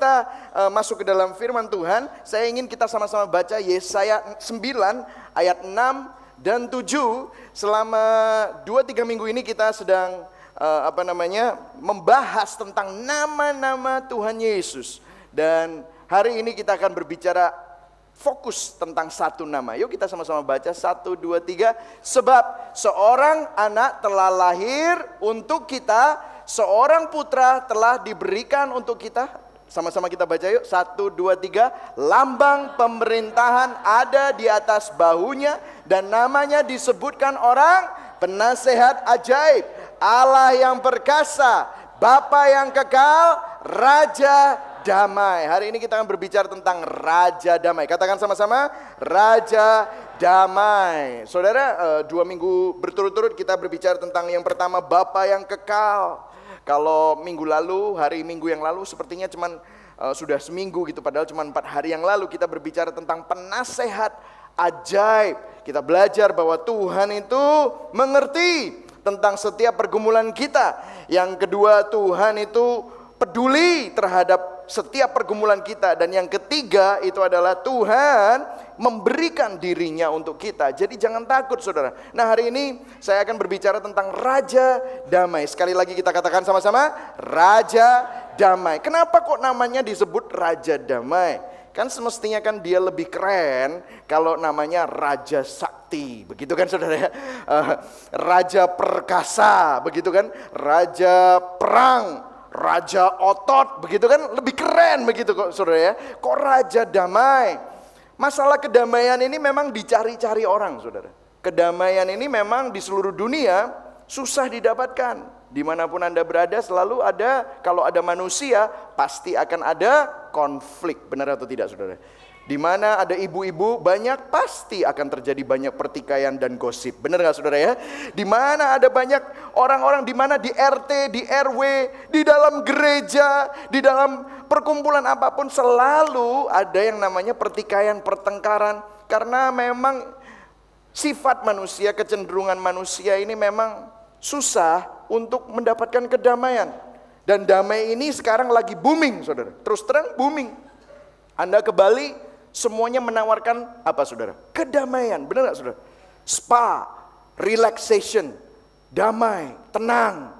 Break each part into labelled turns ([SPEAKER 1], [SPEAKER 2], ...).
[SPEAKER 1] kita masuk ke dalam firman Tuhan, saya ingin kita sama-sama baca Yesaya 9 ayat 6 dan 7. Selama 2-3 minggu ini kita sedang membahas tentang nama-nama Tuhan Yesus. Dan hari ini kita akan berbicara fokus tentang satu nama. Yuk kita sama-sama baca 1, 2, 3. Sebab seorang anak telah lahir untuk kita, seorang putra telah diberikan untuk kita. Sama-sama kita baca yuk. 1, 2, 3. Lambang pemerintahan ada di atas bahunya, dan namanya disebutkan orang penasehat ajaib, Allah yang perkasa, Bapa yang kekal, Raja damai. Hari ini kita akan berbicara tentang Raja damai. Katakan sama-sama, Raja damai. Saudara, 2 minggu berturut-turut kita berbicara tentang yang pertama, Bapa yang kekal. Kalau minggu lalu, hari minggu yang lalu sepertinya cuman sudah seminggu gitu, padahal cuma 4 hari yang lalu kita berbicara tentang penasehat ajaib. Kita belajar bahwa Tuhan itu mengerti tentang setiap pergumulan kita. Yang kedua, Tuhan itu peduli terhadap setiap pergumulan kita. Dan yang ketiga itu adalah Tuhan memberikan dirinya untuk kita. Jadi jangan takut saudara. Nah hari ini saya akan berbicara tentang Raja Damai. Sekali lagi kita katakan sama-sama, Raja Damai. Kenapa kok namanya disebut Raja Damai? Kan semestinya kan dia lebih keren kalau namanya Raja Sakti, begitu kan saudara ya? Raja Perkasa, begitu kan? Raja Perang, Raja Otot, begitu kan? Lebih keren begitu kok saudara ya? Kok Raja Damai? Masalah kedamaian ini memang dicari-cari orang saudara. Kedamaian ini memang di seluruh dunia susah didapatkan. Dimanapun Anda berada selalu ada, kalau ada manusia pasti akan ada konflik. Benar atau tidak saudara? Di mana ada ibu-ibu banyak, pasti akan terjadi banyak pertikaian dan gosip. Benar nggak saudara ya? Di mana ada banyak orang-orang, di mana di RT, di RW, di dalam gereja, di dalam perkumpulan apapun selalu ada yang namanya pertikaian, pertengkaran. Karena memang sifat manusia, kecenderungan manusia ini memang susah untuk mendapatkan kedamaian. Dan damai ini sekarang lagi booming saudara. Terus terang booming. Anda ke Bali, semuanya menawarkan apa saudara? Kedamaian, benar gak saudara? Spa, relaxation, damai, tenang.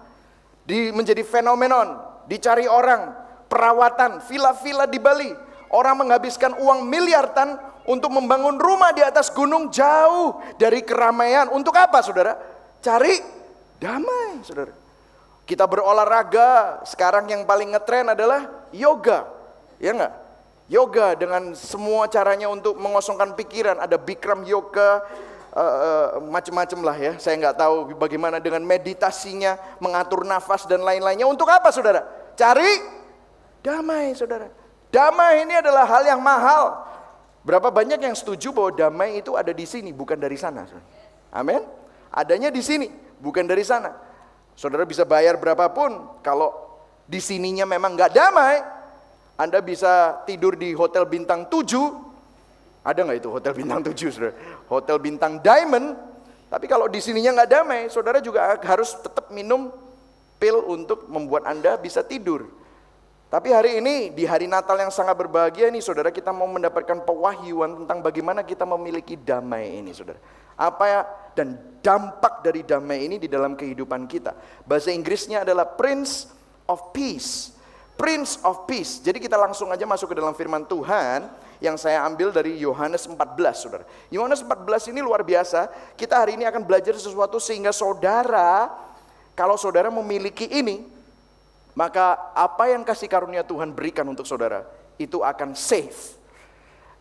[SPEAKER 1] Menjadi fenomenon, dicari orang, perawatan, villa-villa di Bali. Orang menghabiskan uang miliaran untuk membangun rumah di atas gunung jauh dari keramaian. Untuk apa saudara? Cari damai saudara. Kita berolahraga, sekarang yang paling ngetren adalah yoga. Ya enggak? Yoga dengan semua caranya untuk mengosongkan pikiran. Ada Bikram yoga, macam-macam lah ya. Saya nggak tahu bagaimana dengan meditasinya, mengatur nafas dan lain-lainnya. Untuk apa saudara? Cari damai saudara. Damai ini adalah hal yang mahal. Berapa banyak yang setuju bahwa damai itu ada di sini, bukan dari sana saudara. Amin. Adanya di sini, bukan dari sana. Saudara bisa bayar berapapun, kalau di sininya memang nggak damai, Anda bisa tidur di hotel bintang 7. Ada nggak itu hotel bintang 7 saudara? Hotel bintang diamond. Tapi kalau di sininya nggak damai, saudara juga harus tetap minum pil untuk membuat Anda bisa tidur. Tapi hari ini, di hari Natal yang sangat berbahagia ini saudara, kita mau mendapatkan pewahyuan tentang bagaimana kita memiliki damai ini saudara. Apa dan dampak dari damai ini di dalam kehidupan kita. Bahasa Inggrisnya adalah Prince of Peace. Prince of Peace. Jadi kita langsung aja masuk ke dalam firman Tuhan yang saya ambil dari Yohanes 14 saudara. Yohanes 14 ini luar biasa. Kita hari ini akan belajar sesuatu sehingga saudara, kalau saudara memiliki ini, maka apa yang kasih karunia Tuhan berikan untuk saudara itu akan safe,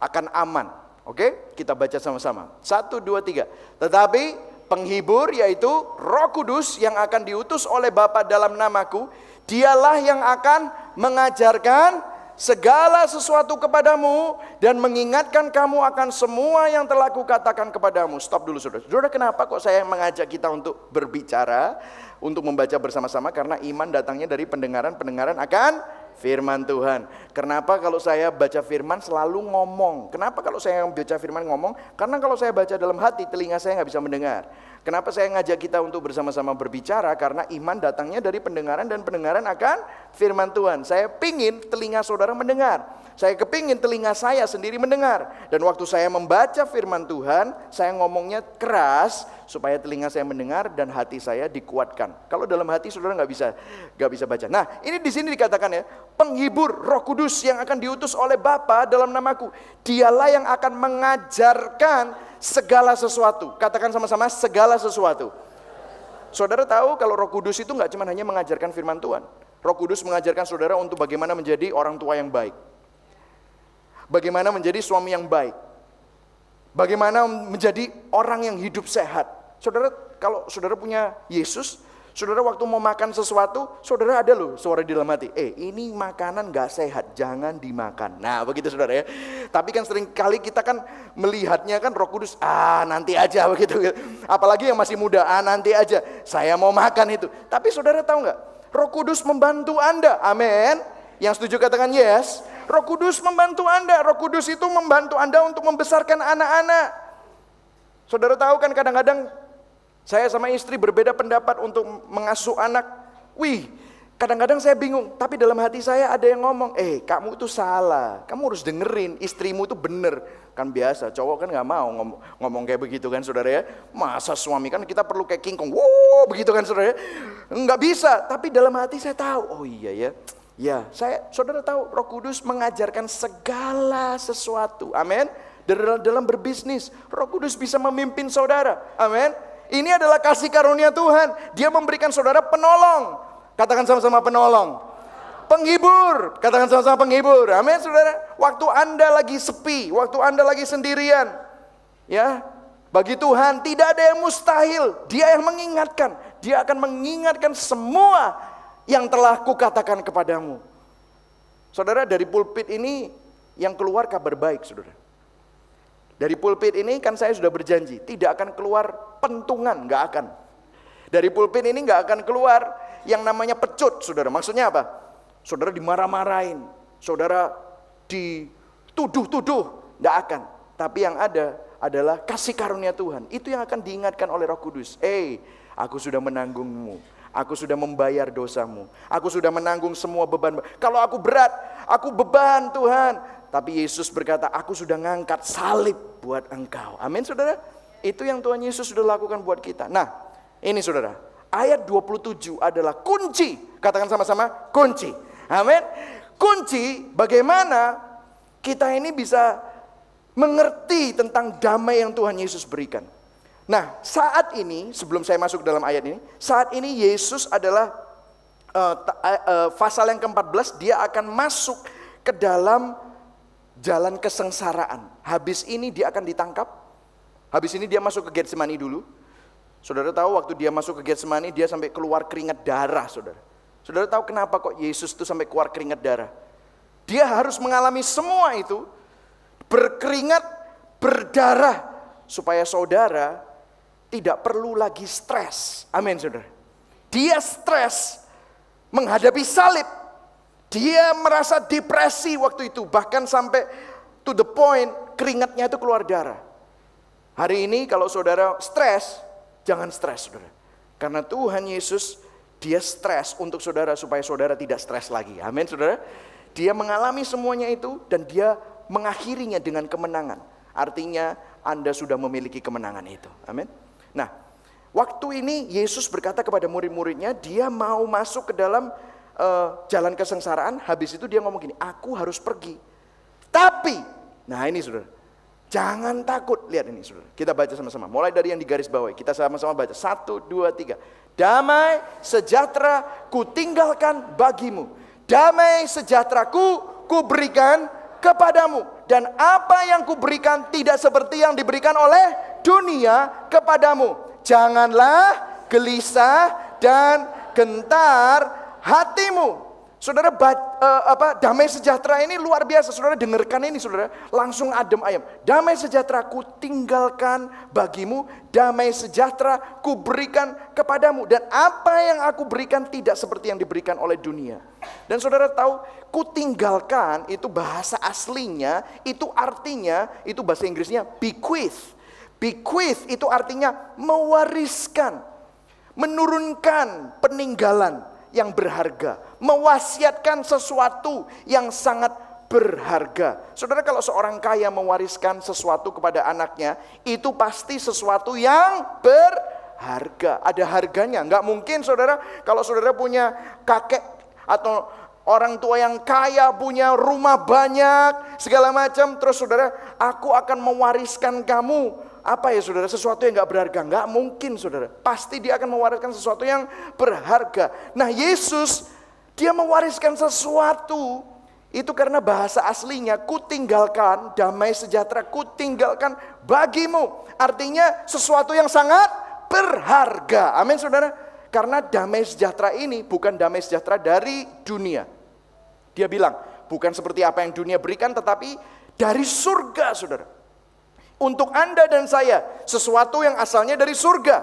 [SPEAKER 1] akan aman. Oke, kita baca sama-sama. 1, 2, 3. Tetapi penghibur, yaitu Roh Kudus yang akan diutus oleh Bapa dalam namaku, dialah yang akan mengajarkan segala sesuatu kepadamu dan mengingatkan kamu akan semua yang telah kukatakan kepadamu. Stop dulu saudara. Saudara, kenapa kok saya mengajak kita untuk berbicara, untuk membaca bersama-sama? Karena iman datangnya dari pendengaran akan firman Tuhan. Kenapa kalau saya baca firman selalu ngomong? Kenapa kalau saya baca firman ngomong? Karena kalau saya baca dalam hati, telinga saya nggak bisa mendengar. Kenapa saya ngajak kita untuk bersama-sama berbicara? Karena iman datangnya dari pendengaran, dan pendengaran akan firman Tuhan. Saya pingin telinga saudara mendengar. Saya kepingin telinga saya sendiri mendengar. Dan waktu saya membaca firman Tuhan, saya ngomongnya keras supaya telinga saya mendengar dan hati saya dikuatkan. Kalau dalam hati saudara nggak bisa baca. Nah, ini di sini dikatakan ya, penghibur Roh Kudus yang akan diutus oleh Bapa dalam namaku. Dialah yang akan mengajarkan segala sesuatu. Katakan sama-sama, segala sesuatu. Saudara tahu kalau Roh Kudus itu nggak cuma hanya mengajarkan firman Tuhan. Roh Kudus mengajarkan saudara untuk bagaimana menjadi orang tua yang baik. Bagaimana menjadi suami yang baik. Bagaimana menjadi orang yang hidup sehat. Saudara, kalau saudara punya Yesus, saudara waktu mau makan sesuatu, saudara ada loh suara di dalam hati. Ini makanan gak sehat, jangan dimakan. Nah begitu saudara ya. Tapi kan sering kali kita kan melihatnya kan Roh Kudus, nanti aja begitu. Apalagi yang masih muda, nanti aja, saya mau makan itu. Tapi saudara tahu gak, Roh Kudus membantu Anda, amin. Yang setuju katakan yes. Roh Kudus membantu Anda. Roh Kudus itu membantu Anda untuk membesarkan anak-anak. Saudara tahu kan kadang-kadang saya sama istri berbeda pendapat untuk mengasuh anak. Kadang-kadang saya bingung. Tapi dalam hati saya ada yang ngomong, kamu itu salah. Kamu harus dengerin, istrimu itu bener. Kan biasa, cowok kan gak mau ngomong kayak begitu kan saudara ya. Masa suami kan kita perlu kayak King Kong. Begitu kan saudara ya. Nggak bisa, tapi dalam hati saya tahu, oh iya ya. Ya, saudara tahu Roh Kudus mengajarkan segala sesuatu. Amin. Dalam berbisnis, Roh Kudus bisa memimpin saudara. Amin. Ini adalah kasih karunia Tuhan. Dia memberikan saudara penolong. Katakan sama-sama penolong. Penghibur. Katakan sama-sama penghibur. Amin, saudara. Waktu Anda lagi sepi, waktu Anda lagi sendirian, ya, bagi Tuhan tidak ada yang mustahil. Dia yang mengingatkan. Dia akan mengingatkan semua yang telah kukatakan kepadamu. Saudara, dari pulpit ini yang keluar kabar baik, saudara. Dari pulpit ini kan saya sudah berjanji, tidak akan keluar pentungan, nggak akan. Dari pulpit ini nggak akan keluar yang namanya pecut, saudara. Maksudnya apa? Saudara dimarah-marahin, saudara dituduh-tuduh, nggak akan. Tapi yang ada adalah kasih karunia Tuhan. Itu yang akan diingatkan oleh Roh Kudus. Aku sudah menanggungmu. Aku sudah membayar dosamu. Aku sudah menanggung semua beban. Kalau aku berat, aku beban Tuhan. Tapi Yesus berkata, aku sudah ngangkat salib buat engkau. Amin saudara. Itu yang Tuhan Yesus sudah lakukan buat kita. Nah ini saudara, ayat 27 adalah kunci. Katakan sama-sama, kunci. Amin. Kunci bagaimana kita ini bisa mengerti tentang damai yang Tuhan Yesus berikan. Nah, saat ini, sebelum saya masuk dalam ayat ini, saat ini Yesus adalah pasal yang ke-14, dia akan masuk ke dalam jalan kesengsaraan. Habis ini dia akan ditangkap. Habis ini dia masuk ke Getsemani dulu. Saudara tahu waktu dia masuk ke Getsemani, dia sampai keluar keringat darah, saudara. Saudara tahu kenapa kok Yesus itu sampai keluar keringat darah? Dia harus mengalami semua itu, berkeringat, berdarah, supaya saudara tidak perlu lagi stres. Amin saudara. Dia stres menghadapi salib. Dia merasa depresi waktu itu. Bahkan sampai to the point keringatnya itu keluar darah. Hari ini kalau saudara stres, jangan stres saudara. Karena Tuhan Yesus, dia stres untuk saudara supaya saudara tidak stres lagi. Amin saudara. Dia mengalami semuanya itu dan dia mengakhirinya dengan kemenangan. Artinya Anda sudah memiliki kemenangan itu. Amin. Nah, waktu ini Yesus berkata kepada murid-muridnya, dia mau masuk ke dalam jalan kesengsaraan. Habis itu dia ngomong gini, aku harus pergi. Tapi, nah ini saudara, jangan takut. Lihat ini saudara, kita baca sama-sama. Mulai dari yang di garis bawah, kita sama-sama baca. 1, 2, 3. Damai sejahtera ku tinggalkan bagimu. Damai sejahteraku ku berikan kepadamu. Dan apa yang kuberikan tidak seperti yang diberikan oleh dunia kepadamu. Janganlah gelisah dan gentar hatimu. Saudara, damai sejahtera ini luar biasa. Saudara dengarkan ini, saudara, langsung adem ayem. Damai sejahtera ku tinggalkan bagimu, damai sejahtera ku berikan kepadamu. Dan apa yang aku berikan tidak seperti yang diberikan oleh dunia. Dan saudara tahu, ku tinggalkan itu bahasa aslinya, itu artinya, itu bahasa Inggrisnya bequeath. Bequeath itu artinya mewariskan, menurunkan peninggalan yang berharga, mewasiatkan sesuatu yang sangat berharga. Saudara, kalau seorang kaya mewariskan sesuatu kepada anaknya, itu pasti sesuatu yang berharga, ada harganya. Nggak mungkin saudara, kalau saudara punya kakek atau orang tua yang kaya, punya rumah banyak, segala macam, terus saudara, aku akan mewariskan kamu apa ya saudara, sesuatu yang gak berharga. Gak mungkin saudara, pasti dia akan mewariskan sesuatu yang berharga. Nah Yesus, dia mewariskan sesuatu itu karena bahasa aslinya, ku tinggalkan damai sejahtera, ku tinggalkan bagimu. Artinya sesuatu yang sangat berharga. Amin saudara. Karena damai sejahtera ini bukan damai sejahtera dari dunia. Dia bilang, bukan seperti apa yang dunia berikan, tetapi dari surga saudara. Untuk Anda dan saya, sesuatu yang asalnya dari surga.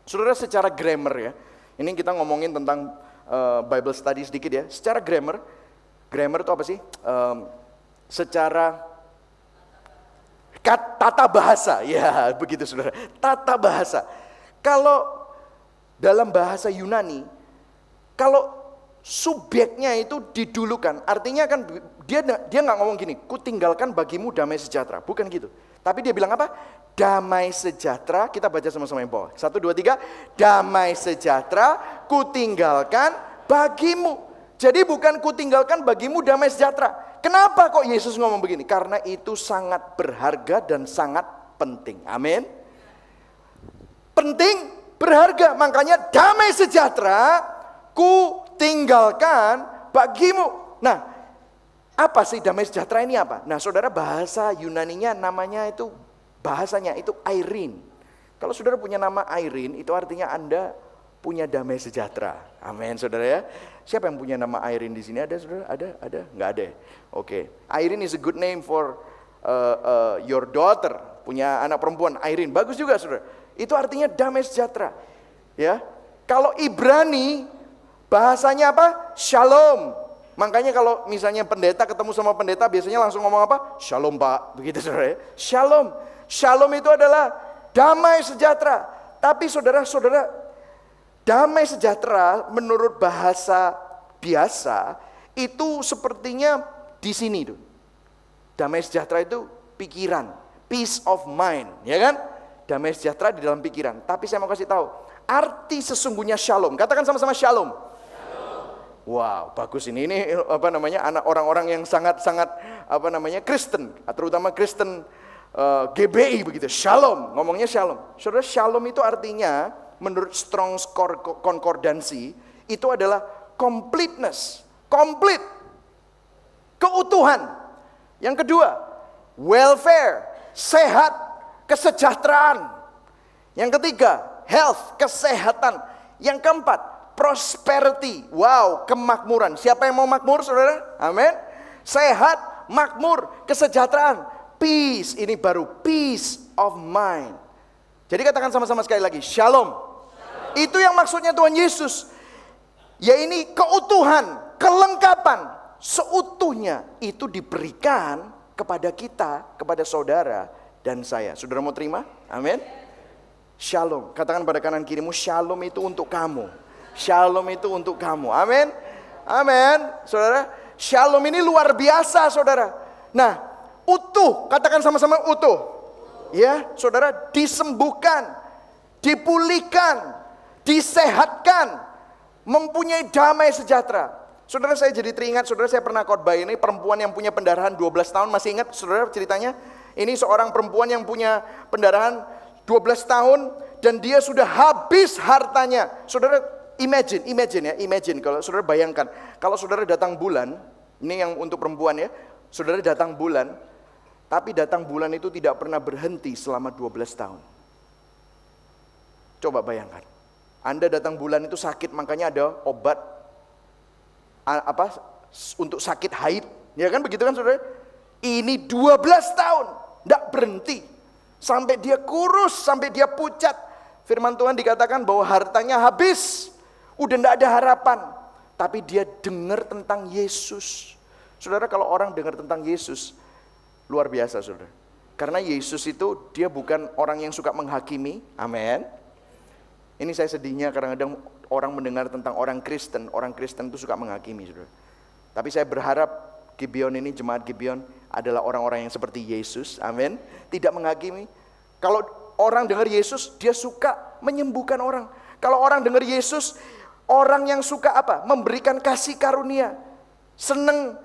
[SPEAKER 1] Saudara, secara grammar ya, ini kita ngomongin tentang Bible study sedikit ya. Secara grammar itu apa sih? Secara tata bahasa, ya begitu saudara. Tata bahasa. Kalau dalam bahasa Yunani, kalau subjeknya itu didulukan, artinya kan dia nggak ngomong gini, ku tinggalkan bagimu damai sejahtera, bukan gitu. Tapi dia bilang apa? Damai sejahtera. Kita baca sama-sama yang bawah. 1, 2, 3. Damai sejahtera ku tinggalkan bagimu. Jadi bukan ku tinggalkan bagimu damai sejahtera. Kenapa kok Yesus ngomong begini? Karena itu sangat berharga dan sangat penting. Amin. Penting, berharga. Makanya damai sejahtera ku tinggalkan bagimu. Nah, apa sih damai sejahtera ini apa? Nah saudara, bahasa Yunaninya namanya itu, bahasanya itu Irene. Kalau saudara punya nama Irene, itu artinya Anda punya damai sejahtera. Amin saudara ya. Siapa yang punya nama Irene di sini? Ada saudara? Ada? Nggak ada. Oke. Irene is a good name for your daughter. Punya anak perempuan Irene. Bagus juga saudara. Itu artinya damai sejahtera. Ya. Kalau Ibrani bahasanya apa? Shalom. Makanya kalau misalnya pendeta ketemu sama pendeta, biasanya langsung ngomong apa? Shalom Pak, begitu saudara ya. Shalom. Shalom itu adalah damai sejahtera. Tapi saudara-saudara, damai sejahtera menurut bahasa biasa itu sepertinya di sini tuh. Damai sejahtera itu pikiran, peace of mind, ya kan? Damai sejahtera di dalam pikiran. Tapi saya mau kasih tahu, arti sesungguhnya shalom. Katakan sama-sama shalom. Wow, bagus ini apa namanya, anak orang-orang yang sangat-sangat apa namanya Kristen, terutama Kristen GBI begitu. Shalom, ngomongnya shalom. Saudara, shalom itu artinya menurut Strong's Concordance itu adalah completeness, complete, keutuhan. Yang kedua, welfare, sehat, kesejahteraan. Yang ketiga, health, kesehatan. Yang keempat, prosperity, wow, kemakmuran. Siapa yang mau makmur saudara? Amin. Sehat, makmur, kesejahteraan, peace. Ini baru peace of mind. Jadi katakan sama-sama sekali lagi, shalom. Itu yang maksudnya Tuhan Yesus. Ya ini keutuhan, kelengkapan, seutuhnya itu diberikan kepada kita, kepada saudara dan saya. Saudara mau terima? Amin. Shalom. Katakan pada kanan kirimu, shalom itu untuk kamu. Shalom itu untuk kamu. Amin. Amin. Saudara, shalom ini luar biasa saudara. Nah, utuh. Katakan sama-sama utuh. Ya, saudara, disembuhkan, dipulihkan, disehatkan, mempunyai damai sejahtera. Saudara, saya jadi teringat, saudara, saya pernah khotbah ini perempuan yang punya pendarahan 12 tahun. Masih ingat saudara ceritanya? Ini seorang perempuan yang punya pendarahan 12 tahun dan dia sudah habis hartanya. Saudara, Imagine kalau saudara bayangkan, kalau saudara datang bulan, ini yang untuk perempuan ya, saudara datang bulan, tapi datang bulan itu tidak pernah berhenti selama 12 tahun. Coba bayangkan, Anda datang bulan itu sakit, makanya ada obat untuk sakit haid. Ya kan begitu kan saudara? Ini 12 tahun, tidak berhenti. Sampai dia kurus, sampai dia pucat. Firman Tuhan dikatakan bahwa hartanya habis. Udah tidak ada harapan. Tapi dia dengar tentang Yesus. Saudara, kalau orang dengar tentang Yesus, luar biasa saudara. Karena Yesus itu dia bukan orang yang suka menghakimi. Amin. Ini saya sedihnya kadang-kadang orang mendengar tentang orang Kristen itu suka menghakimi saudara. Tapi saya berharap Gibeon ini, jemaat Gibeon adalah orang-orang yang seperti Yesus. Amin. Tidak menghakimi. Kalau orang dengar Yesus, dia suka menyembuhkan orang. Kalau orang dengar Yesus, orang yang suka apa? Memberikan kasih karunia. Senang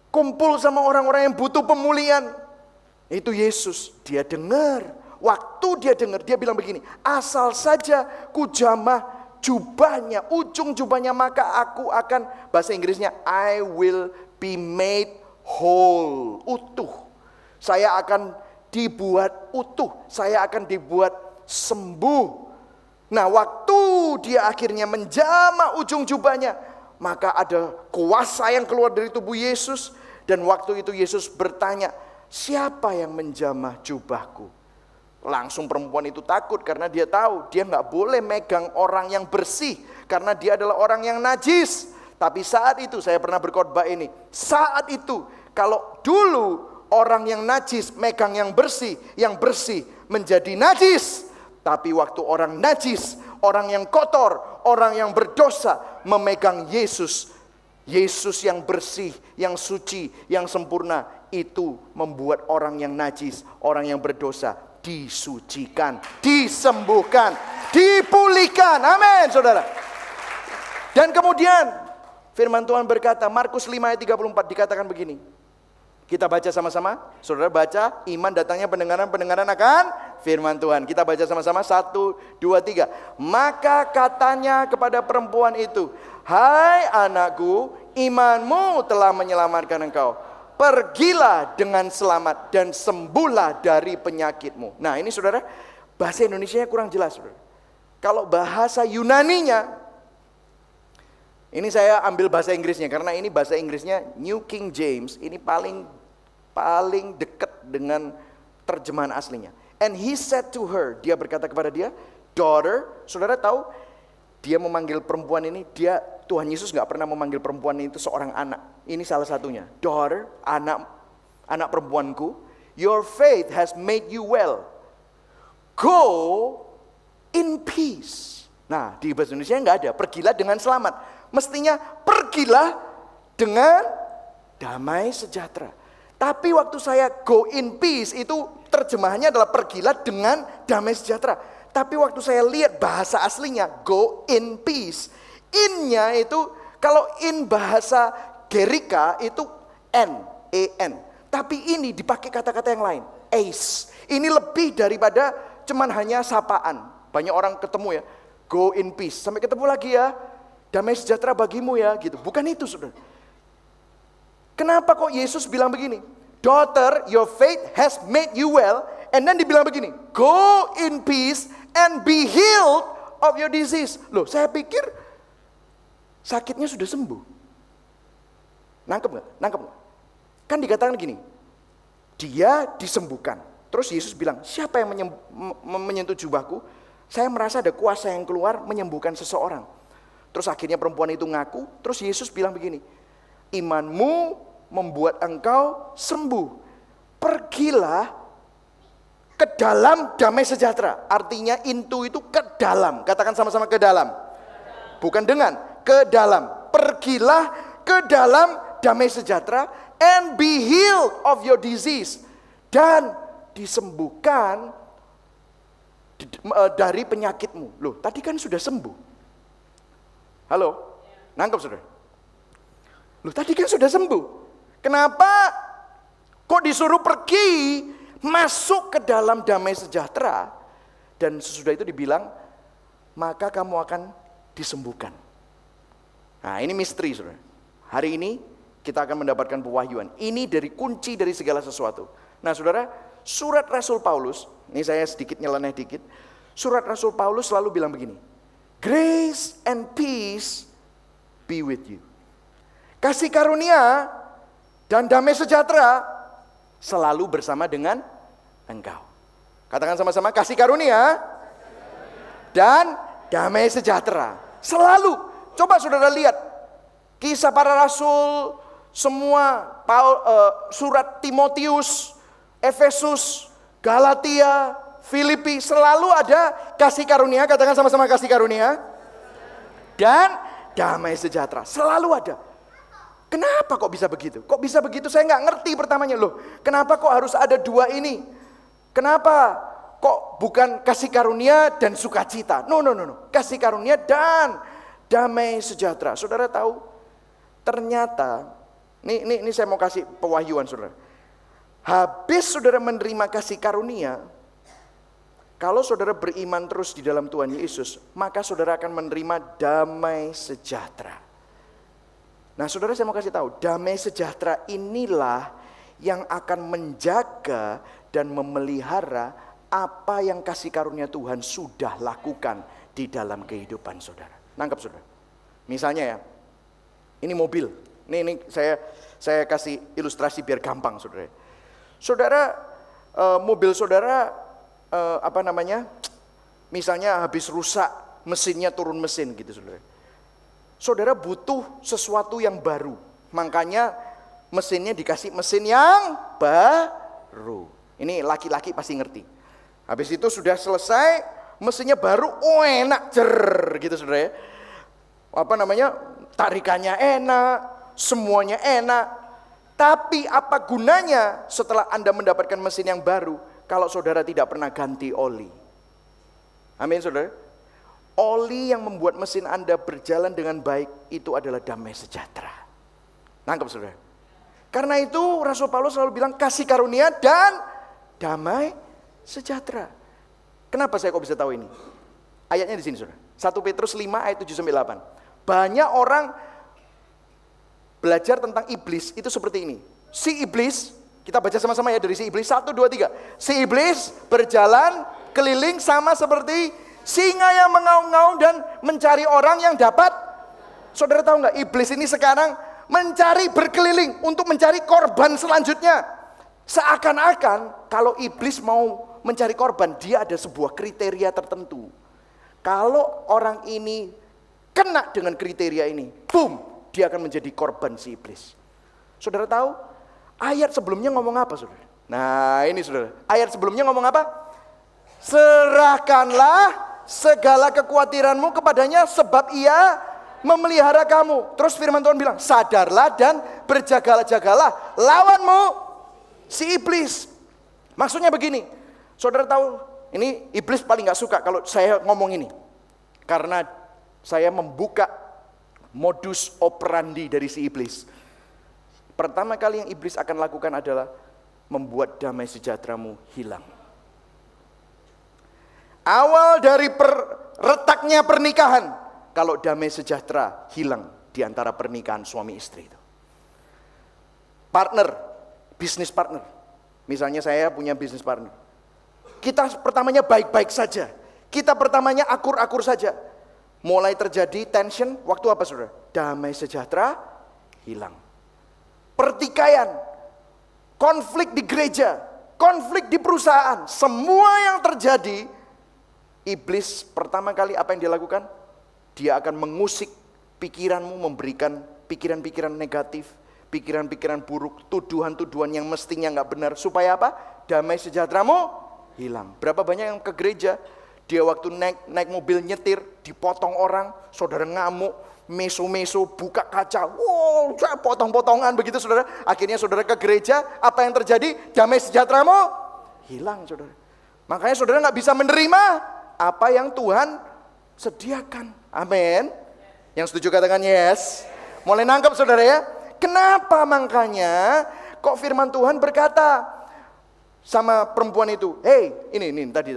[SPEAKER 1] kumpul sama orang-orang yang butuh pemulihan. Itu Yesus. Dia dengar. Waktu dia dengar, dia bilang begini, asal saja ku jamah jubahnya, ujung jubahnya, maka aku akan, bahasa Inggrisnya, I will be made whole, utuh. Saya akan dibuat utuh, saya akan dibuat sembuh. Nah, waktu dia akhirnya menjamah ujung jubahnya, maka ada kuasa yang keluar dari tubuh Yesus. Dan waktu itu Yesus bertanya, siapa yang menjamah jubahku? Langsung perempuan itu takut karena dia tahu dia nggak boleh megang orang yang bersih karena dia adalah orang yang najis. Tapi saat itu saya pernah berkhotbah ini. Saat itu kalau dulu orang yang najis megang yang bersih menjadi najis. Tapi waktu orang najis, orang yang kotor, orang yang berdosa memegang Yesus, Yesus yang bersih, yang suci, yang sempurna, itu membuat orang yang najis, orang yang berdosa disucikan, disembuhkan, dipulihkan. Amin, saudara. Dan kemudian firman Tuhan berkata, Markus 5 ayat 34 dikatakan begini. Kita baca sama-sama. Saudara baca, iman datangnya pendengaran akan firman Tuhan. Kita baca sama-sama, 1, 2, 3. Maka katanya kepada perempuan itu, hai anakku, imanmu telah menyelamatkan engkau. Pergilah dengan selamat dan sembuhlah dari penyakitmu. Nah ini saudara, bahasa Indonesianya kurang jelas saudara. Kalau bahasa Yunaninya, ini saya ambil bahasa Inggrisnya karena ini bahasa Inggrisnya New King James, ini paling dekat dengan terjemahan aslinya. And he said to her, dia berkata kepada dia, daughter. Saudara tahu, dia memanggil perempuan ini, Tuhan Yesus gak pernah memanggil perempuan itu seorang anak. Ini salah satunya, daughter, anak perempuanku, your faith has made you well. Go in peace. Nah di bahasa Indonesia gak ada, pergilah dengan selamat. Mestinya pergilah dengan damai sejahtera. Tapi waktu saya go in peace itu terjemahannya adalah pergilah dengan damai sejahtera. Tapi waktu saya lihat bahasa aslinya go in peace, in-nya itu kalau in bahasa Gerika itu N. Tapi ini dipakai kata-kata yang lain, ace. Ini lebih daripada cuman hanya sapaan. Banyak orang ketemu ya, go in peace, sampai ketemu lagi ya, damai sejahtera bagimu ya, gitu. Bukan itu saudara. Kenapa kok Yesus bilang begini? Daughter, your faith has made you well. And then dibilang begini, go in peace and be healed of your disease. Loh, saya pikir sakitnya sudah sembuh. Nangkep nggak? Kan dikatakan gini, dia disembuhkan. Terus Yesus bilang, siapa yang menyentuh jubahku? Saya merasa ada kuasa yang keluar menyembuhkan seseorang. Terus akhirnya perempuan itu ngaku. Terus Yesus bilang begini, imanmu membuat engkau sembuh. Pergilah ke dalam damai sejahtera. Artinya into itu ke dalam. Katakan sama-sama ke dalam. Bukan dengan, ke dalam. Pergilah ke dalam damai sejahtera and be healed of your disease. Dan disembuhkan dari penyakitmu. Loh, tadi kan sudah sembuh. Halo? Nangkep saudara? Loh, tadi kan sudah sembuh. Kenapa kok disuruh pergi masuk ke dalam damai sejahtera? Dan sesudah itu dibilang, maka kamu akan disembuhkan. Nah ini misteri saudara. Hari ini kita akan mendapatkan pewahyuan. Ini dari kunci dari segala sesuatu. Nah saudara, surat Rasul Paulus, ini saya sedikit nyeleneh dikit. Surat Rasul Paulus selalu bilang begini, grace and peace be with you. kasih karunia dan damai sejahtera selalu bersama dengan engkau. Katakan sama-sama, kasih karunia dan damai sejahtera selalu. Coba saudara lihat Kisah Para Rasul, semua surat Timotius, Efesus, Galatia, Filipi, selalu ada kasih karunia. Katakan sama-sama, kasih karunia dan damai sejahtera selalu ada. Kenapa kok bisa begitu? Kok bisa begitu? Saya nggak ngerti pertamanya loh. Kenapa kok harus ada dua ini? Kenapa kok bukan kasih karunia dan sukacita? No. Kasih karunia dan damai sejahtera. Saudara tahu? Ternyata, ini saya mau kasih pewahyuan saudara. Habis saudara menerima kasih karunia, kalau saudara beriman terus di dalam Tuhan Yesus, maka saudara akan menerima damai sejahtera. Nah saudara, saya mau kasih tahu, damai sejahtera inilah yang akan menjaga dan memelihara apa yang kasih karunia Tuhan sudah lakukan di dalam kehidupan saudara. Nangkep saudara? Misalnya ya, ini mobil. Ini saya kasih ilustrasi biar gampang saudara. Saudara, mobil saudara misalnya habis rusak, mesinnya turun mesin gitu saudara. Saudara butuh sesuatu yang baru, makanya mesinnya dikasih mesin yang baru. Ini laki-laki pasti ngerti. Habis itu sudah selesai, mesinnya baru, enak gitu saudara ya. Tarikannya enak, semuanya enak. Tapi apa gunanya setelah Anda mendapatkan mesin yang baru kalau saudara tidak pernah ganti oli? Amin saudara. Oli yang membuat mesin Anda berjalan dengan baik itu adalah damai sejahtera. Nangkep saudara? Karena itu Rasul Paulus selalu bilang kasih karunia dan damai sejahtera. Kenapa saya kok bisa tahu ini? Ayatnya di sini saudara. 1 Petrus 5 ayat 7-8. Banyak orang belajar tentang iblis itu seperti ini. Si iblis, kita baca sama-sama ya dari si iblis. 1, 2, 3. Si iblis berjalan keliling sama seperti singa yang mengaum-ngaum dan mencari orang yang dapat. Saudara tahu nggak, iblis ini sekarang mencari berkeliling untuk mencari korban selanjutnya. Seakan-akan kalau iblis mau mencari korban, dia ada sebuah kriteria tertentu. Kalau orang ini kena dengan kriteria ini, boom, dia akan menjadi korban si iblis. Saudara tahu, ayat sebelumnya ngomong apa saudara? Nah ini saudara, ayat sebelumnya ngomong apa? Serahkanlah segala kekhawatiranmu kepadanya sebab ia memelihara kamu. Terus firman Tuhan bilang, sadarlah dan berjagalah-jagalah lawanmu si iblis. Maksudnya begini, saudara tahu ini iblis paling gak suka kalau saya ngomong ini. Karena saya membuka modus operandi dari si iblis. Pertama kali yang iblis akan lakukan adalah membuat damai sejahteramu hilang. Awal dari retaknya pernikahan, kalau damai sejahtera hilang di antara pernikahan suami istri itu. Partner, bisnis partner. Misalnya saya punya bisnis partner. Kita pertamanya baik-baik saja. Kita pertamanya akur-akur saja. Mulai terjadi tension, waktu apa saudara? Damai sejahtera hilang. Pertikaian, konflik di gereja, konflik di perusahaan, semua yang terjadi, iblis pertama kali apa yang dia lakukan? Dia akan mengusik pikiranmu, memberikan pikiran-pikiran negatif, pikiran-pikiran buruk, tuduhan-tuduhan yang mestinya nggak benar. Supaya apa? Damai sejahteramu hilang. Berapa banyak yang ke gereja, dia waktu naik mobil nyetir, dipotong orang, saudara ngamuk, meso-meso, buka kaca, wow, potong-potongan begitu saudara. Akhirnya saudara ke gereja, apa yang terjadi? Damai sejahteramu hilang saudara. Makanya saudara nggak bisa menerima apa yang Tuhan sediakan. Amin. Yang setuju katakan yes. Mulai nangkep saudara ya. Kenapa makanya kok firman Tuhan berkata sama perempuan itu, hey ini tadi.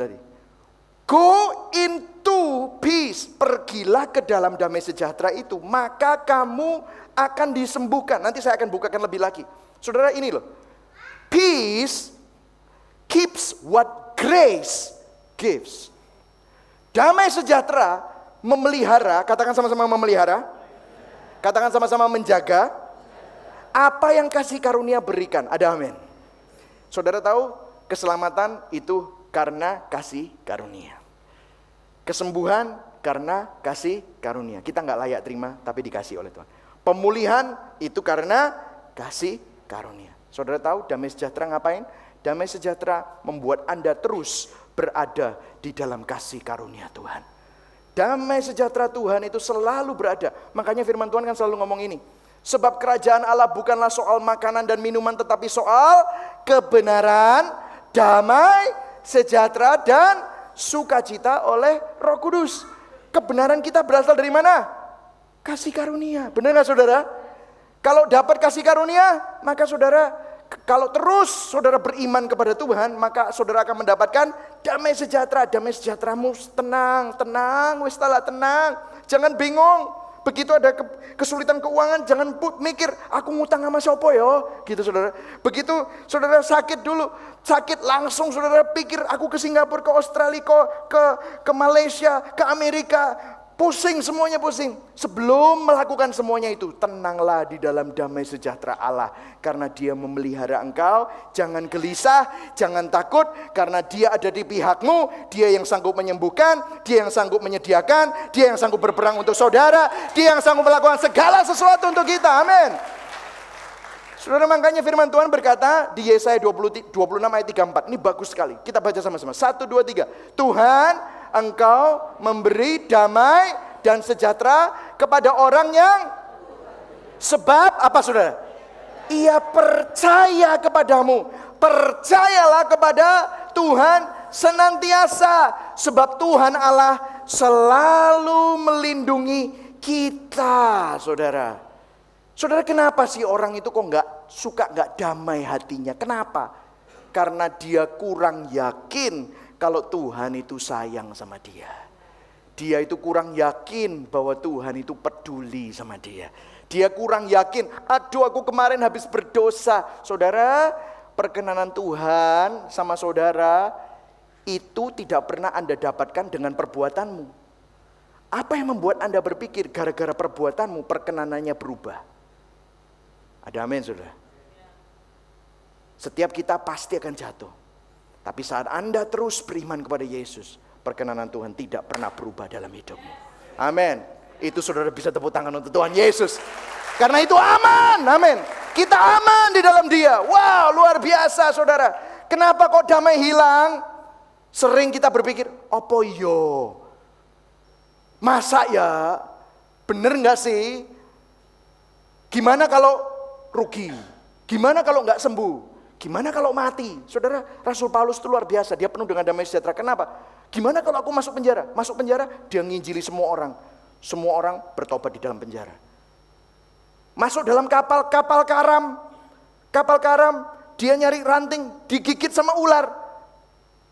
[SPEAKER 1] Go into peace, pergilah ke dalam damai sejahtera itu, maka kamu akan disembuhkan. Nanti saya akan bukakan lebih lagi. Saudara ini loh, peace keeps what grace gives. Damai sejahtera memelihara, katakan sama-sama memelihara, katakan sama-sama menjaga Apa yang kasih karunia berikan? Ada amin. Saudara tahu, keselamatan itu karena kasih karunia. Kesembuhan karena kasih karunia. Kita nggak layak terima, tapi dikasih oleh Tuhan. Pemulihan itu karena kasih karunia. Saudara tahu damai sejahtera ngapain? Damai sejahtera membuat Anda terus berada di dalam kasih karunia Tuhan. Damai sejahtera Tuhan itu selalu berada. Makanya firman Tuhan kan selalu ngomong ini. Sebab kerajaan Allah bukanlah soal makanan dan minuman, tetapi soal kebenaran, damai, sejahtera, dan sukacita oleh Roh Kudus. Kebenaran kita berasal dari mana? Kasih karunia. Benar nggak saudara? Kalau dapat kasih karunia, maka saudara, kalau terus saudara beriman kepada Tuhan, maka saudara akan mendapatkan damai sejahtera. Damai sejahteramu tenang, wis tala tenang. Jangan bingung. Begitu ada kesulitan keuangan, jangan mikir aku ngutang sama siapa ya, gitu saudara. Begitu saudara sakit dulu, sakit langsung saudara pikir aku ke Singapura, ke Australia, ke Malaysia, ke Amerika. Pusing, semuanya pusing. Sebelum melakukan semuanya itu, tenanglah di dalam damai sejahtera Allah. Karena Dia memelihara engkau. Jangan gelisah, jangan takut. Karena Dia ada di pihakmu. Dia yang sanggup menyembuhkan, Dia yang sanggup menyediakan, Dia yang sanggup berperang untuk saudara, Dia yang sanggup melakukan segala sesuatu untuk kita. Amin. Saudara, makanya firman Tuhan berkata di Yesaya 26 ayat 34. Ini bagus sekali. Kita baca sama-sama. 1, 2, 3. Tuhan, Engkau memberi damai dan sejahtera kepada orang yang sebab apa saudara? Ia percaya kepadamu. Percayalah kepada Tuhan senantiasa. Sebab Tuhan Allah selalu melindungi kita, saudara. Saudara, kenapa sih orang itu kok nggak damai hatinya? Kenapa? Karena dia kurang yakin kalau Tuhan itu sayang sama dia. Dia itu kurang yakin bahwa Tuhan itu peduli sama dia. Dia kurang yakin, aduh aku kemarin habis berdosa. Saudara, perkenanan Tuhan sama saudara itu tidak pernah Anda dapatkan dengan perbuatanmu. Apa yang membuat Anda berpikir gara-gara perbuatanmu perkenanannya berubah? Ada amin saudara? Setiap kita pasti akan jatuh. Tapi saat Anda terus beriman kepada Yesus, perkenanan Tuhan tidak pernah berubah dalam hidupmu. Amin. Itu saudara bisa tepuk tangan untuk Tuhan Yesus. Karena itu aman. Amin. Kita aman di dalam Dia. Wow, luar biasa saudara. Kenapa kok damai hilang? Sering kita berpikir, opo yo? Masa ya? Bener gak sih? Gimana kalau rugi? Gimana kalau gak sembuh? Gimana kalau mati? Saudara, Rasul Paulus itu luar biasa. Dia penuh dengan damai sejahtera. Kenapa? Gimana kalau aku masuk penjara? Masuk penjara, dia nginjili semua orang. Semua orang bertobat di dalam penjara. Masuk dalam kapal karam. Kapal karam, dia nyari ranting, digigit sama ular.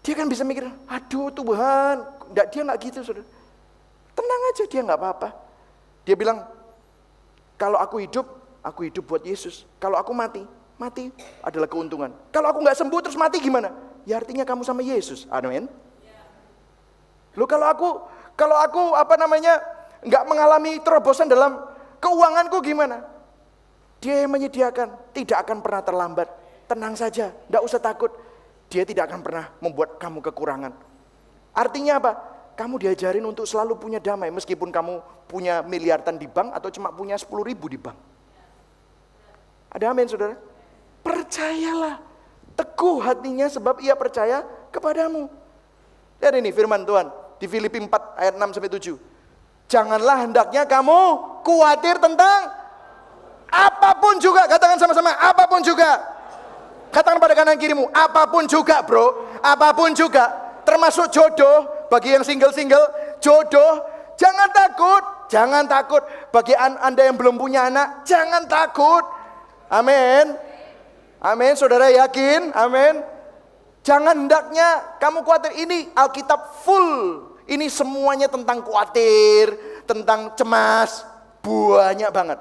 [SPEAKER 1] Dia kan bisa mikir, aduh Tuhan. Dia nggak gitu, saudara. Tenang aja, dia nggak apa-apa. Dia bilang, kalau aku hidup buat Yesus. Kalau aku mati adalah keuntungan. Kalau aku nggak sembuh terus mati gimana? Ya artinya kamu sama Yesus. Amin. Loh, kalau aku nggak mengalami terobosan dalam keuanganku gimana? Dia yang menyediakan, tidak akan pernah terlambat. Tenang saja, nggak usah takut. Dia tidak akan pernah membuat kamu kekurangan. Artinya apa? Kamu diajarin untuk selalu punya damai, meskipun kamu punya miliaran di bank atau cuma punya 10.000 di bank. Ada amin saudara? Percayalah, teguh hatinya sebab ia percaya kepadamu. Lihat ini firman Tuhan di Filipi 4 ayat 6-7. Janganlah hendaknya kamu khawatir tentang apapun juga. Katakan sama-sama, apapun juga. Katakan pada kanan kirimu, apapun juga bro. Apapun juga, termasuk jodoh. Bagi yang single-single, jodoh. Jangan takut. Bagi Anda yang belum punya anak, jangan takut. Amin. Amin, saudara yakin? Amin. Jangan hendaknya kamu khawatir. Ini Alkitab full. Ini semuanya tentang khawatir, tentang cemas. Banyak banget.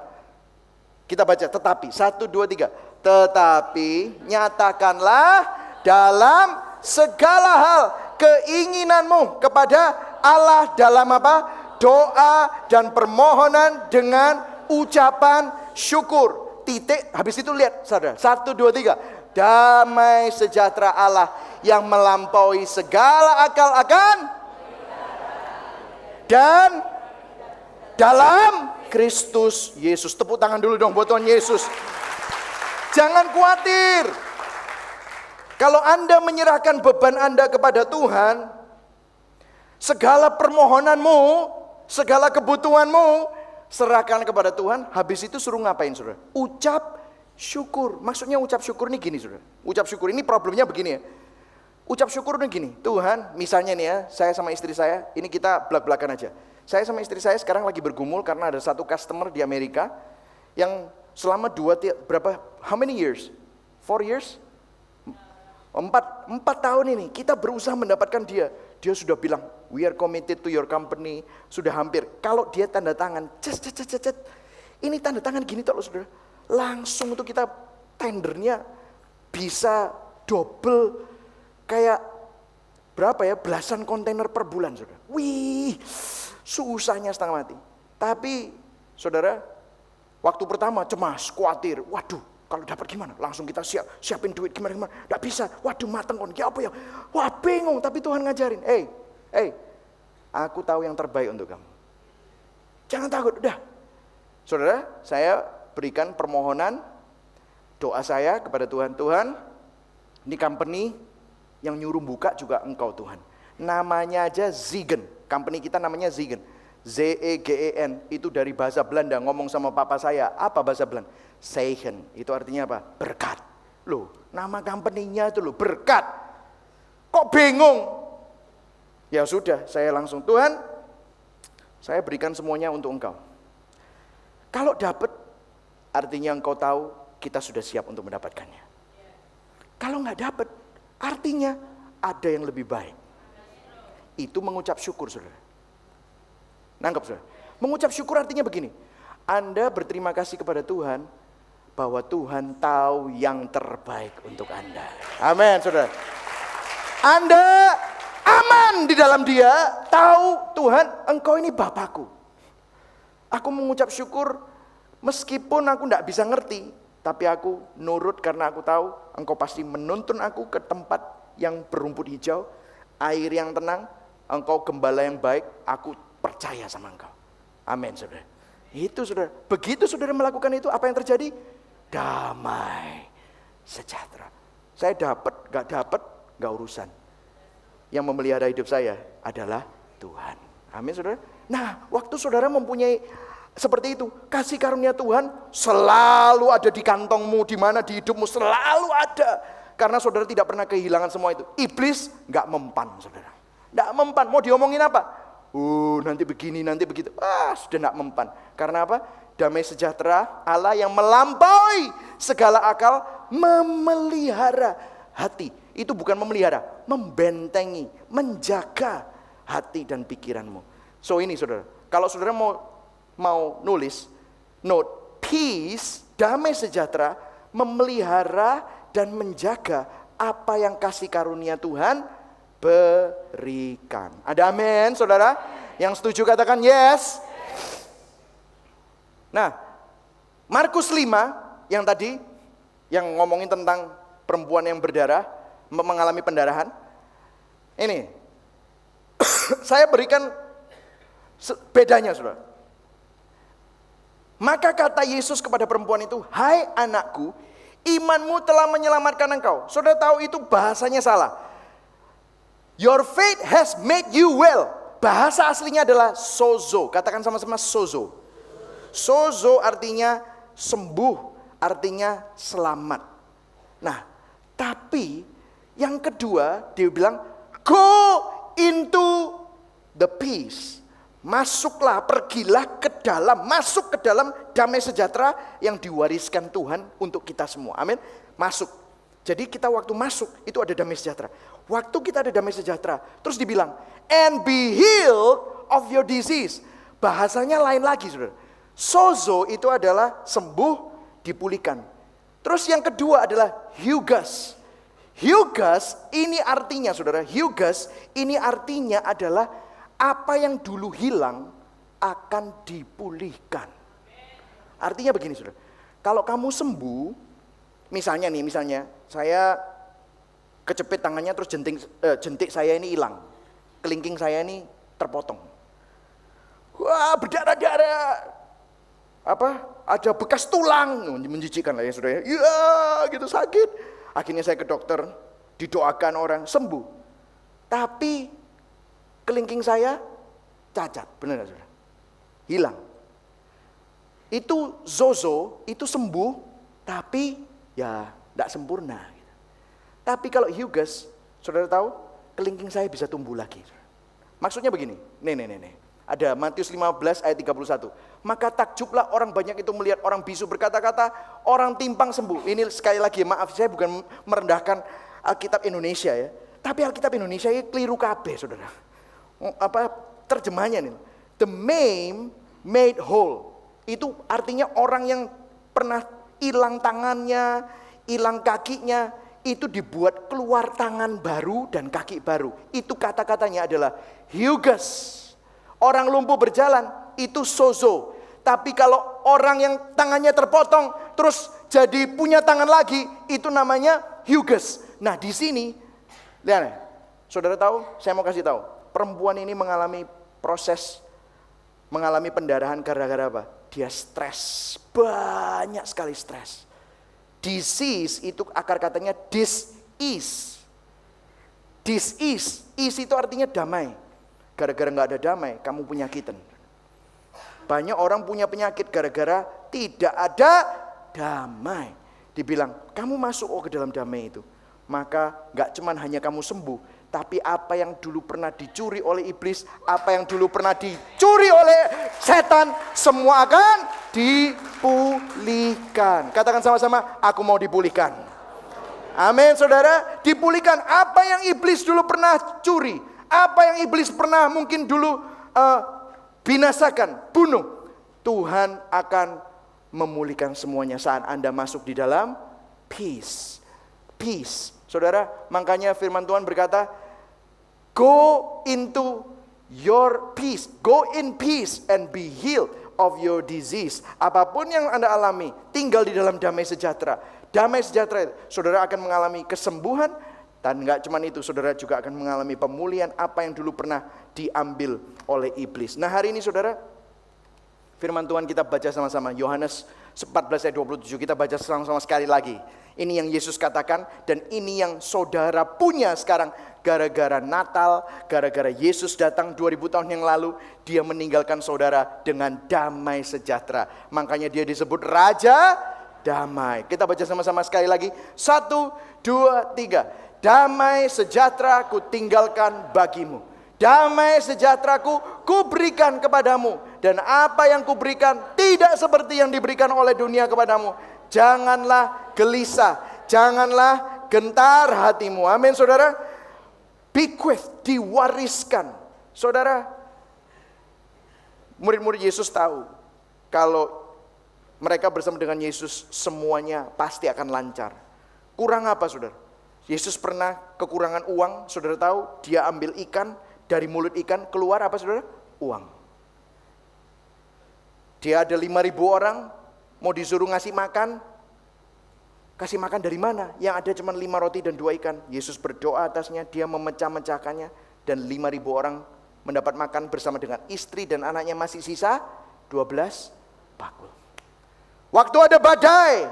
[SPEAKER 1] Kita baca, tetapi, 1, 2, 3. Tetapi nyatakanlah dalam segala hal keinginanmu kepada Allah dalam apa? Doa dan permohonan dengan ucapan syukur. titik, habis itu lihat saudara. 1, 2, 3. Damai sejahtera Allah yang melampaui segala akal akan dan dalam Kristus Yesus. Tepuk tangan dulu dong buat Tuhan Yesus. Jangan khawatir. Kalau Anda menyerahkan beban Anda kepada Tuhan, segala permohonanmu, segala kebutuhanmu, serahkan kepada Tuhan. Habis itu suruh ngapain saudara? Ucap syukur. Maksudnya ucap syukur ini gini saudara. Ucap syukur ini problemnya begini ya. Ucap syukur ini gini. Tuhan, misalnya nih ya, saya sama istri saya, ini kita belak-belakan aja. Saya sama istri saya sekarang lagi bergumul karena ada satu customer di Amerika yang selama how many years? 4 years? 4 tahun ini kita berusaha mendapatkan dia. Dia sudah bilang, we are committed to your company. Sudah hampir. Kalau dia tanda tangan, cet. Ini tanda tangan gini loh saudara. Langsung itu kita tendernya bisa double kayak berapa ya? Belasan kontainer per bulan saudara. Wih, susahnya setengah mati. Tapi saudara, waktu pertama cemas, khawatir. Waduh, kalau dapat gimana? Langsung kita siapin duit gimana? Nggak bisa. Waduh, mateng kon. Ya apa ya? Wah, bingung. Tapi Tuhan ngajarin. Aku tahu yang terbaik untuk kamu. Jangan takut. Udah. Saudara, saya berikan permohonan doa saya kepada Tuhan. Tuhan, ini company yang nyuruh buka juga Engkau Tuhan. Namanya aja Zegen. Company kita namanya Zegen. Z-E-G-E-N. Itu dari bahasa Belanda. Ngomong sama papa saya. Apa bahasa Belanda? Zegen. Itu artinya apa? Berkat. Loh, nama company-nya itu loh, berkat. Kok bingung? Ya sudah, saya langsung, Tuhan, saya berikan semuanya untuk Engkau. Kalau dapat, artinya Engkau tahu kita sudah siap untuk mendapatkannya. Kalau nggak dapat, artinya ada yang lebih baik. Itu mengucap syukur, saudara. Nangkep, saudara? Mengucap syukur artinya begini. Anda berterima kasih kepada Tuhan bahwa Tuhan tahu yang terbaik untuk Anda. Amin, saudara. Anda aman di dalam Dia, tahu Tuhan, Engkau ini Bapakku. Aku mengucap syukur meskipun aku tidak bisa ngerti, tapi aku nurut karena aku tahu Engkau pasti menuntun aku ke tempat yang berumput hijau, air yang tenang, Engkau gembala yang baik, aku percaya sama Engkau. Amin, saudara. Itu saudara, begitu saudara melakukan itu, apa yang terjadi? Damai sejahtera. Saya dapat, gak urusan. Yang memelihara hidup saya adalah Tuhan. Amin, saudara. Nah, waktu saudara mempunyai seperti itu, kasih karunia Tuhan selalu ada di kantongmu, di mana di hidupmu selalu ada. Karena saudara tidak pernah kehilangan semua itu. Iblis gak mempan, saudara. Gak mempan, mau diomongin apa? Nanti begini, nanti begitu. Sudah gak mempan. Karena apa? Damai sejahtera Allah yang melampaui segala akal memelihara hati. Itu bukan memelihara, membentengi, menjaga hati dan pikiranmu. So ini saudara, kalau saudara mau nulis, note, peace, damai sejahtera, memelihara dan menjaga apa yang kasih karunia Tuhan berikan. Ada amin, saudara? Yang setuju katakan yes. Nah, Markus 5 yang tadi, yang ngomongin tentang perempuan yang berdarah, mengalami pendarahan. Ini, saya berikan bedanya, saudara. Maka kata Yesus kepada perempuan itu, hai anakku, imanmu telah menyelamatkan engkau. Saudara tahu itu bahasanya salah. Your faith has made you well. Bahasa aslinya adalah sozo. Katakan sama-sama sozo. Sozo artinya sembuh, artinya selamat. Nah, tapi yang kedua dia bilang, go into the peace. Masuklah, pergilah ke dalam, masuk ke dalam damai sejahtera yang diwariskan Tuhan untuk kita semua. Amin. Masuk. Jadi kita waktu masuk itu ada damai sejahtera. Waktu kita ada damai sejahtera, terus dibilang, and be healed of your disease. Bahasanya lain lagi, saudara. Sozo itu adalah sembuh, dipulihkan. Terus yang kedua adalah hugas. Hugas ini artinya, saudara, hugas ini artinya adalah apa yang dulu hilang akan dipulihkan. Artinya begini, saudara. Kalau kamu sembuh, misalnya saya kecepit tangannya terus jentik saya ini hilang. Kelingking saya ini terpotong. Wah, berdarah-darah. Ada bekas tulang, menjijikkan lah ya saudara. Ya, gitu sakit. Akhirnya saya ke dokter, didoakan orang, sembuh. Tapi kelingking saya cacat, benar gak saudara? Hilang. Itu zozo, itu sembuh, tapi ya tidak sempurna. Tapi kalau Hugus, saudara tahu, kelingking saya bisa tumbuh lagi. Maksudnya begini, nih. Ada Matius 15 ayat 31. Maka takjublah orang banyak itu melihat orang bisu berkata-kata, orang timpang sembuh. Ini sekali lagi, maaf saya bukan merendahkan Alkitab Indonesia ya. Tapi Alkitab Indonesia ini keliru kabeh, saudara. Terjemahnya nih? The maimed made whole. Itu artinya orang yang pernah hilang tangannya, hilang kakinya, itu dibuat keluar tangan baru dan kaki baru. Itu kata-katanya adalah Hugus. Orang lumpuh berjalan, itu sozo. Tapi kalau orang yang tangannya terpotong, terus jadi punya tangan lagi, itu namanya Hugus. Nah di sini, lihat, saudara tahu, saya mau kasih tahu. Perempuan ini mengalami pendarahan gara-gara apa? Dia stres, banyak sekali stres. Disease itu akar katanya dis-ease. Dis-ease, ease itu artinya damai. Gara-gara gak ada damai, kamu penyakitan. Banyak orang punya penyakit gara-gara tidak ada damai. Dibilang, kamu masuk ke dalam damai itu. Maka gak cuman hanya kamu sembuh, tapi apa yang dulu pernah dicuri oleh iblis, apa yang dulu pernah dicuri oleh setan, semua akan dipulihkan. Katakan sama-sama, aku mau dipulihkan. Amin saudara, dipulihkan apa yang iblis dulu pernah curi. Apa yang iblis pernah mungkin dulu binasakan, bunuh. Tuhan akan memulihkan semuanya saat Anda masuk di dalam peace. Peace. Saudara, makanya firman Tuhan berkata, go into your peace. Go in peace and be healed of your disease. Apapun yang Anda alami, tinggal di dalam damai sejahtera. Damai sejahtera, saudara akan mengalami kesembuhan. Dan enggak cuma itu, saudara juga akan mengalami pemulihan apa yang dulu pernah diambil oleh iblis. Nah hari ini saudara, firman Tuhan kita baca sama-sama. Yohanes 14 ayat 27, kita baca sama-sama sekali lagi. Ini yang Yesus katakan, dan ini yang saudara punya sekarang. Gara-gara Natal, gara-gara Yesus datang 2000 tahun yang lalu, dia meninggalkan saudara dengan damai sejahtera. Makanya dia disebut Raja Damai. Kita baca sama-sama sekali lagi. 1, 2, 3. Damai sejahtera ku tinggalkan bagimu. Damai sejahteraku ku berikan kepadamu. Dan apa yang ku berikan tidak seperti yang diberikan oleh dunia kepadamu. Janganlah gelisah, janganlah gentar hatimu. Amin saudara. Bequeath, diwariskan. Saudara, murid-murid Yesus tahu kalau mereka bersama dengan Yesus semuanya pasti akan lancar. Kurang apa saudara? Yesus pernah kekurangan uang, saudara tahu, dia ambil ikan, dari mulut ikan keluar apa saudara? Uang. Dia ada 5.000 orang, mau disuruh ngasih makan, kasih makan dari mana? Yang ada cuma 5 roti dan 2 ikan. Yesus berdoa atasnya, dia memecah-mecahkannya, dan 5.000 orang mendapat makan bersama dengan istri dan anaknya, masih sisa 12 bakul. Waktu ada badai,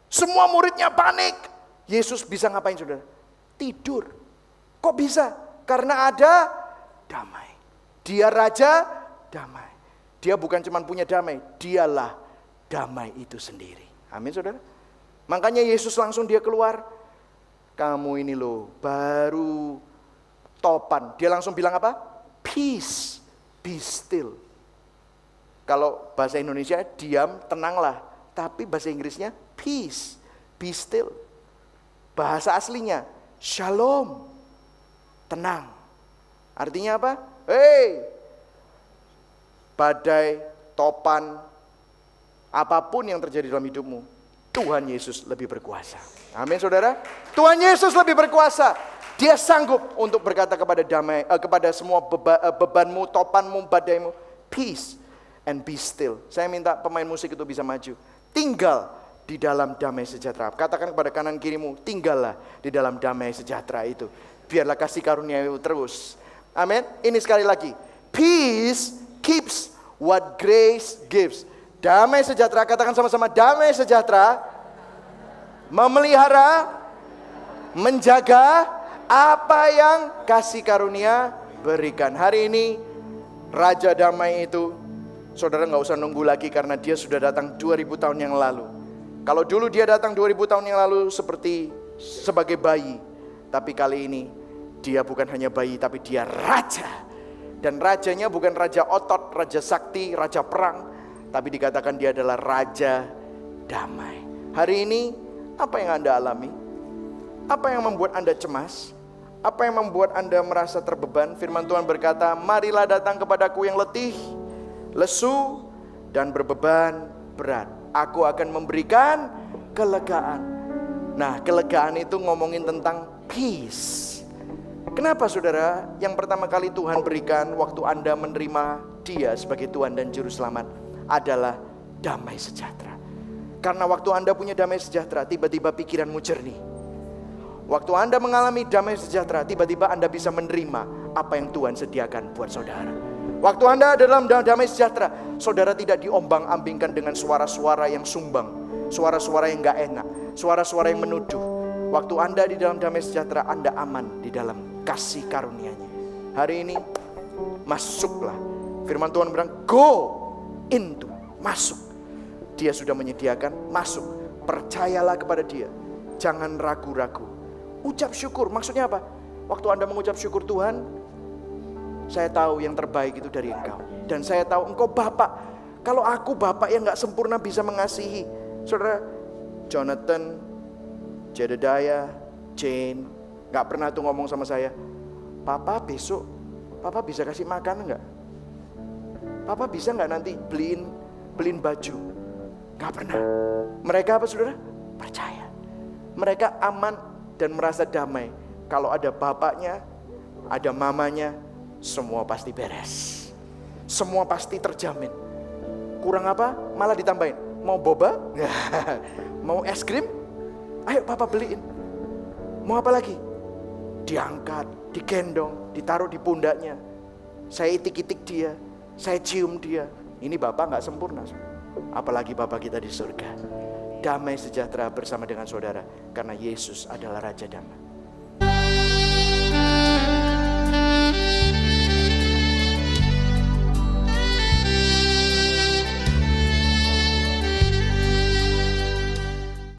[SPEAKER 1] semua muridnya panik. Yesus bisa ngapain saudara? Tidur. Kok bisa? Karena ada damai. Dia Raja Damai. Dia bukan cuma punya damai, dialah damai itu sendiri. Amin saudara. Makanya Yesus langsung dia keluar. Kamu ini loh baru topan. Dia langsung bilang apa? Peace, be still. Kalau bahasa Indonesia diam, tenanglah. Tapi bahasa Inggrisnya peace, be still. Bahasa aslinya shalom, tenang. Artinya apa? Hey, badai, topan, apapun yang terjadi dalam hidupmu, Tuhan Yesus lebih berkuasa. Amin saudara. Tuhan Yesus lebih berkuasa. Dia sanggup untuk berkata kepada kepada semua bebanmu, topanmu, badaimu, peace and be still. Saya minta pemain musik itu bisa maju. tinggal di dalam damai sejahtera. Katakan kepada kanan kirimu, tinggallah di dalam damai sejahtera itu. Biarlah kasih karunia itu terus. Amin. Ini sekali lagi. Peace keeps what grace gives. Damai sejahtera, katakan sama-sama, damai sejahtera memelihara, menjaga apa yang kasih karunia berikan. Hari ini Raja Damai itu, saudara gak usah nunggu lagi karena dia sudah datang 2000 tahun yang lalu. Kalau dulu dia datang 2000 tahun yang lalu sebagai bayi, tapi kali ini dia bukan hanya bayi, tapi dia raja. Dan rajanya bukan raja otot, raja sakti, raja perang, tapi dikatakan dia adalah Raja Damai. Hari ini apa yang Anda alami? Apa yang membuat Anda cemas? Apa yang membuat Anda merasa terbeban? Firman Tuhan berkata, marilah datang kepadaku yang letih, lesu, dan berbeban berat. Aku akan memberikan kelegaan. Nah, kelegaan itu ngomongin tentang peace. Kenapa saudara? Yang pertama kali Tuhan berikan waktu Anda menerima Dia sebagai Tuhan dan Juru Selamat adalah damai sejahtera. Karena waktu Anda punya damai sejahtera, tiba-tiba pikiranmu jernih. Waktu Anda mengalami damai sejahtera, tiba-tiba Anda bisa menerima apa yang Tuhan sediakan buat saudara. Waktu Anda dalam damai sejahtera, saudara tidak diombang-ambingkan dengan suara-suara yang sumbang, suara-suara yang gak enak, suara-suara yang menuduh. Waktu Anda di dalam damai sejahtera, Anda aman di dalam kasih karunia-Nya. Hari ini, masuklah. Firman Tuhan bilang, go into, masuk. Dia sudah menyediakan, masuk. Percayalah kepada Dia, jangan ragu-ragu. Ucap syukur, maksudnya apa? Waktu Anda mengucap syukur, Tuhan, saya tahu yang terbaik itu dari Engkau. Dan saya tahu Engkau Bapak. Kalau aku Bapak yang gak sempurna bisa mengasihi. Saudara, Jonathan, Jedediah, Jane, gak pernah tuh ngomong sama saya, Papa besok, Papa bisa kasih makan gak? Papa bisa gak nanti beliin baju? Gak pernah. Mereka apa saudara? Percaya. Mereka aman dan merasa damai. Kalau ada bapaknya, ada mamanya, semua pasti beres. Semua pasti terjamin. Kurang apa? Malah ditambahin. Mau boba? Mau es krim? Ayo papa beliin. Mau apa lagi? Diangkat, digendong, ditaruh di pundaknya. Saya itik-itik dia, saya cium dia. Ini bapak gak sempurna. Apalagi bapak kita di surga. Damai sejahtera bersama dengan saudara. Karena Yesus adalah Raja Damai.